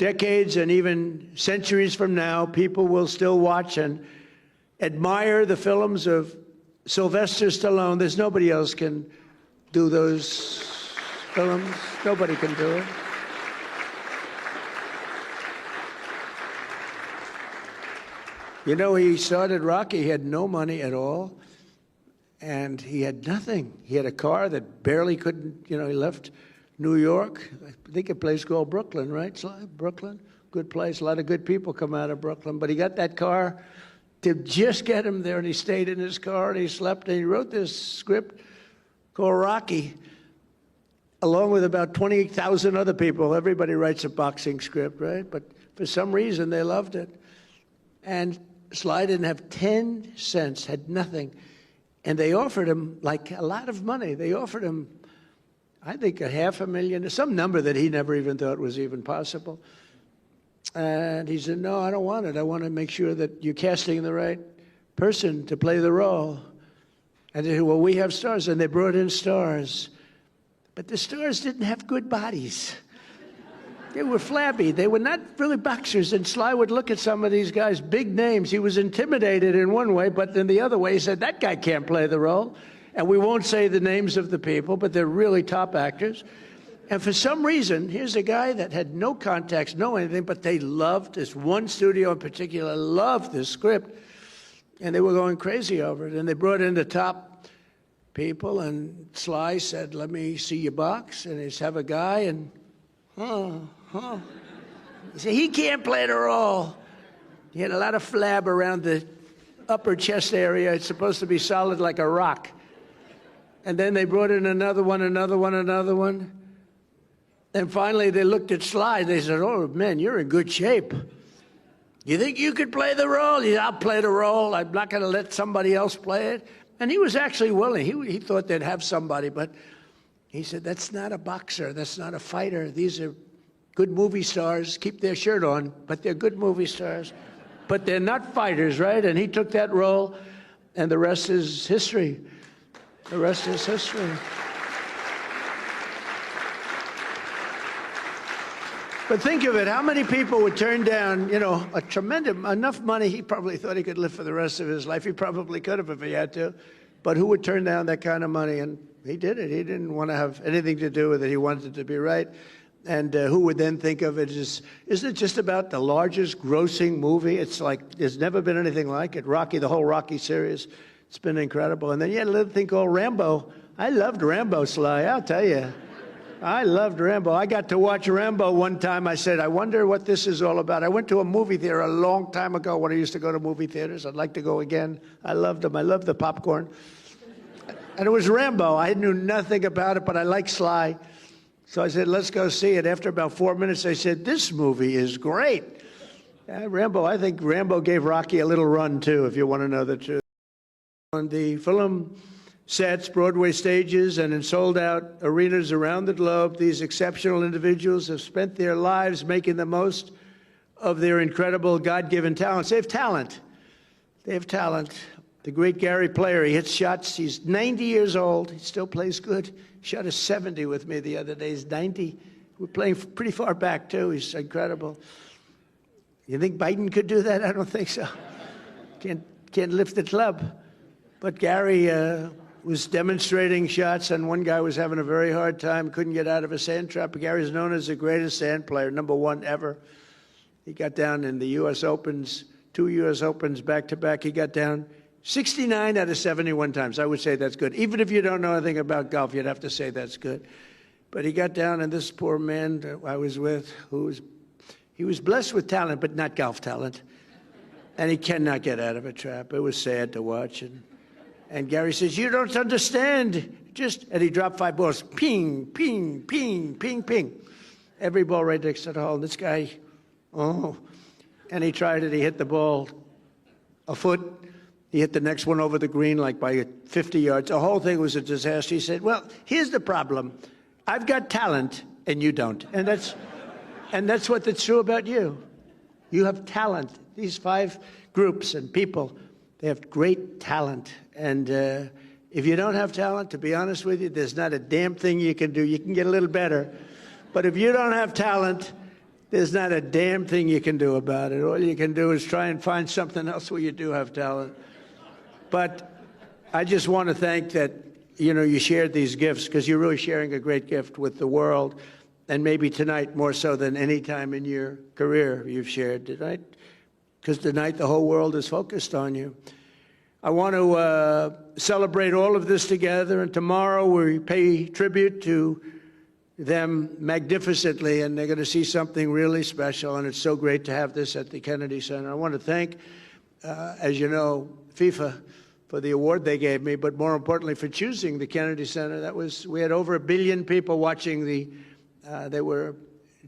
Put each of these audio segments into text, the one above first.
decades and even centuries from now, people will still watch and admire the films of Sylvester Stallone. There's nobody else can do those films. Nobody can do it. You know, he started Rocky. He had no money at all, and he had nothing. He had a car that barely couldn't, he left New York. I think a place called Brooklyn, right, Sly? Brooklyn? Good place. A lot of good people come out of Brooklyn. But he got that car to just get him there, and he stayed in his car, and he slept, and he wrote this script called Rocky, along with about 20,000 other people. Everybody writes a boxing script, right? But for some reason, they loved it. And Sly didn't have 10 cents, had nothing. And they offered him, like, a lot of money. They offered him, I think, $500,000, some number that he never even thought was even possible. And he said, no, I don't want it. I want to make sure that you're casting the right person to play the role. And they said, well, we have stars. And they brought in stars. But the stars didn't have good bodies. They were flabby. They were not really boxers. And Sly would look at some of these guys, big names. He was intimidated in one way, but in the other way, he said, that guy can't play the role. And we won't say the names of the people, but they're really top actors. And for some reason, here's a guy that had no contacts, no anything, but they loved this. One studio in particular loved this script. And they were going crazy over it. And they brought in the top people, and Sly said, let me see your box. And he'd have a guy, and he said, he can't play the role. He had a lot of flab around the upper chest area. It's supposed to be solid like a rock. And then they brought in another one. And finally, they looked at Sly. They said, oh, man, you're in good shape. You think you could play the role? He said, I'll play the role. I'm not going to let somebody else play it. And he was actually willing. He thought they'd have somebody, but he said, that's not a boxer. That's not a fighter. These are good movie stars. Keep their shirt on, but they're good movie stars. But they're not fighters, right? And he took that role, and the rest is history. The rest is history. But think of it, how many people would turn down, a tremendous, enough money, he probably thought he could live for the rest of his life. He probably could have if he had to. But who would turn down that kind of money? And he did it. He didn't want to have anything to do with it. He wanted it to be right. And who would then think of it as, isn't it just about the largest grossing movie? It's like, there's never been anything like it. Rocky, the whole Rocky series, it's been incredible. And then you had a little thing called Rambo. I loved Rambo, Sly, I'll tell you. I loved Rambo. I got to watch Rambo one time. I said, I wonder what this is all about. I went to a movie theater a long time ago when I used to go to movie theaters. I'd like to go again. I loved them. I loved the popcorn. And it was Rambo. I knew nothing about it, but I liked Sly. So I said, let's go see it. After about 4 minutes, they said, this movie is great. Rambo, I think Rambo gave Rocky a little run, too, if you want to know the truth. On the film sets, Broadway stages, and in sold-out arenas around the globe, these exceptional individuals have spent their lives making the most of their incredible God-given talents. They have talent. They have talent. The great Gary Player, he hits shots. He's 90 years old. He still plays good. He shot a 70 with me the other day. He's 90. We're playing pretty far back, too. He's incredible. You think Biden could do that? I don't think so. Can't lift the club. But Gary was demonstrating shots, and one guy was having a very hard time, couldn't get out of a sand trap. Gary's known as the greatest sand player, #1 ever. He got down in the U.S. Opens, 2 U.S. Opens back-to-back. He got down 69 out of 71 times. I would say that's good. Even if you don't know anything about golf, you'd have to say that's good. But he got down, and this poor man that I was with, he was blessed with talent, but not golf talent. And he cannot get out of a trap. It was sad to watch. And Gary says, you don't understand. And he dropped 5 balls. Ping, ping, ping, ping, ping. Every ball right next to the hole. And this guy, And he tried it. He hit the ball a foot. He hit the next one over the green like by 50 yards. The whole thing was a disaster. He said, well, here's the problem. I've got talent and you don't. And that's what's true about you. You have talent. These 5 groups and people, they have great talent. And if you don't have talent, to be honest with you, there's not a damn thing you can do. You can get a little better. But if you don't have talent, There's not a damn thing you can do about it. All you can do is try and find something else where you do have talent. But I just want to thank that, you shared these gifts, because you're really sharing a great gift with the world, and maybe tonight more so than any time in your career you've shared tonight, because tonight the whole world is focused on you. I want to celebrate all of this together, and tomorrow we pay tribute to them magnificently, and they're going to see something really special, and it's so great to have this at the Kennedy Center. I want to thank, as you know, FIFA for the award they gave me, but more importantly for choosing the Kennedy Center. We had over 1 billion people watching they were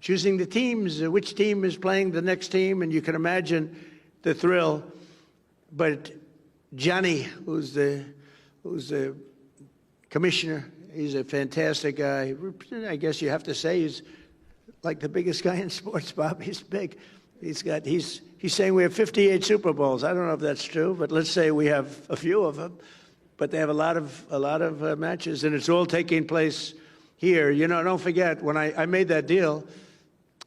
choosing the teams, which team is playing the next team, and you can imagine the thrill. But Johnny, who's the commissioner, he's a fantastic guy. I guess you have to say he's like the biggest guy in sports, Bob. He's big. He's saying we have 58 Super Bowls. I don't know if that's true, but let's say we have a few of them. But they have a lot of matches, and it's all taking place here. Don't forget, when I made that deal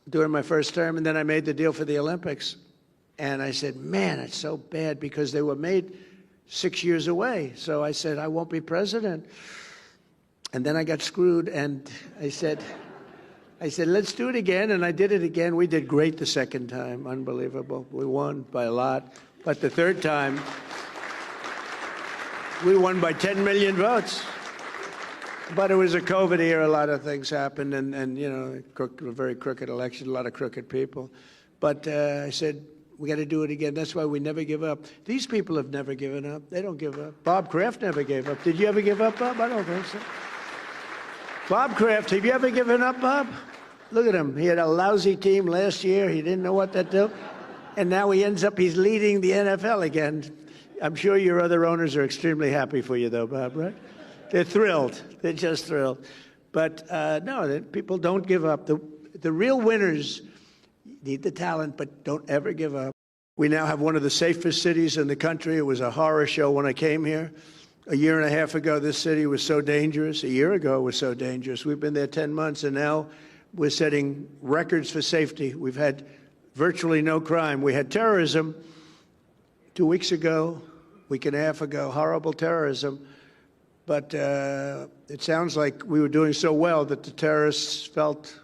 during my first term, and then I made the deal for the Olympics, and I said, man, it's so bad because they were made 6 years away. So I said, I won't be president. And then I got screwed, and I said, let's do it again, and I did it again. We did great the second time, unbelievable. We won by a lot. But the third time, we won by 10 million votes. But it was a COVID era. A lot of things happened, and a very crooked election, a lot of crooked people. But I said, we got to do it again. That's why we never give up. These people have never given up. They don't give up. Bob Kraft never gave up. Did you ever give up, Bob? I don't think so. Bob Kraft, have you ever given up, Bob? Look at him. He had a lousy team last year. He didn't know what to do. And now he's leading the NFL again. I'm sure your other owners are extremely happy for you, though, Bob, right? They're thrilled. They're just thrilled. But no, people don't give up. The real winners need the talent, but don't ever give up. We now have one of the safest cities in the country. It was a horror show when I came here. A year and a half ago, this city was so dangerous. A year ago, it was so dangerous. We've been there 10 months, and now we're setting records for safety. We've had virtually no crime. We had terrorism 2 weeks ago, week and a half ago, horrible terrorism. But it sounds like we were doing so well that the terrorists felt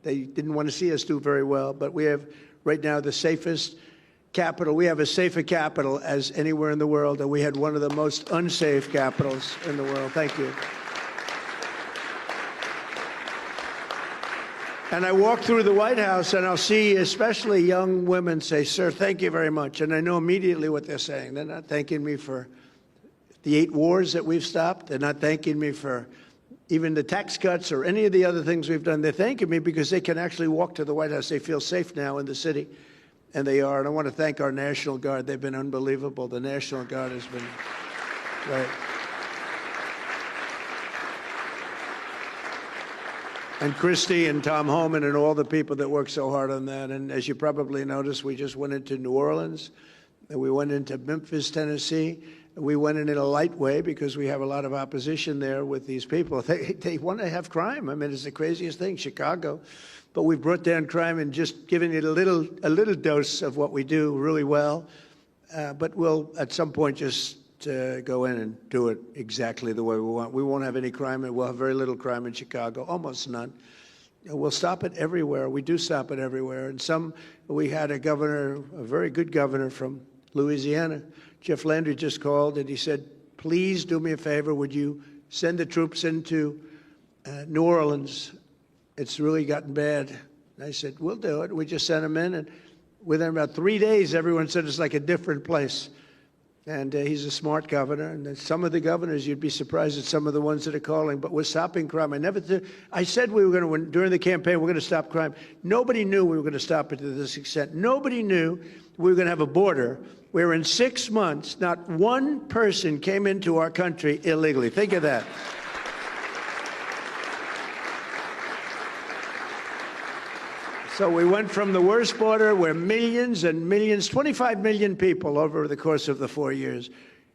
they didn't want to see us do very well. But we have right now the safest capital. We have as safe a capital as anywhere in the world, and we had one of the most unsafe capitals in the world. Thank you. And I walk through the White House, and I'll see especially young women say, sir, thank you very much. And I know immediately what they're saying. They're not thanking me for the 8 wars that we've stopped. They're not thanking me for even the tax cuts or any of the other things we've done. They're thanking me because they can actually walk to the White House. They feel safe now in the city, and they are. And I want to thank our National Guard. They've been unbelievable. The National Guard has been great. And Christy and Tom Homan and all the people that work so hard on that. And as you probably noticed, we just went into New Orleans, and we went into Memphis, Tennessee. We went in a light way because we have a lot of opposition there with these people. They want to have crime. I mean, it's the craziest thing, Chicago. But we've brought down crime and just given it a little dose of what we do really well. But we'll, at some point, just go in and do it exactly the way we want. We won't have any crime, and we'll have very little crime in Chicago, almost none. We'll stop it everywhere. We do stop it everywhere. And we had a governor, a very good governor from Louisiana. Jeff Landry just called, and he said, please do me a favor. Would you send the troops into New Orleans? It's really gotten bad. And I said, we'll do it. We just sent them in, and within about 3 days, everyone said it's like a different place. And he's a smart governor. And some of the governors, you'd be surprised at some of the ones that are calling. But we're stopping crime. I said we were going to, during the campaign, we're going to stop crime. Nobody knew we were going to stop it to this extent. Nobody knew we were going to have a border where in 6 months, not one person came into our country illegally. Think of that. So we went from the worst border where millions and millions, 25 million people over the course of the 4 years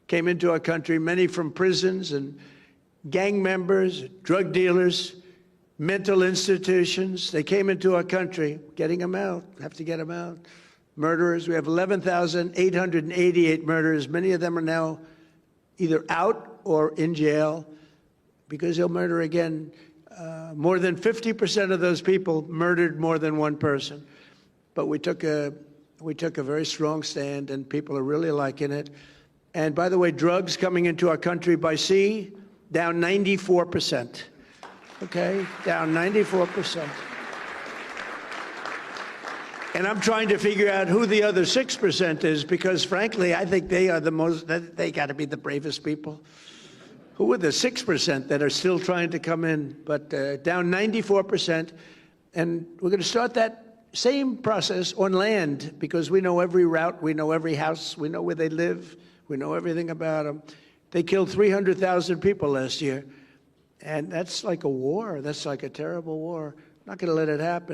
came into our country, many from prisons and gang members, drug dealers, mental institutions. They came into our country, getting them out, have to get them out. Murderers, we have 11,888 murderers. Many of them are now either out or in jail because they'll murder again. More than 50% of those people murdered more than one person. But we took a very strong stand, and people are really liking it. And by the way, drugs coming into our country by sea, down 94%. Okay, down 94%. And I'm trying to figure out who the other 6% is, because frankly, I think they are they got to be the bravest people. Who are the 6% that are still trying to come in? But down 94%. And we're going to start that same process on land, because we know every route, we know every house, we know where they live, we know everything about them. They killed 300,000 people last year. And that's like a war. That's like a terrible war. I'm not going to let it happen.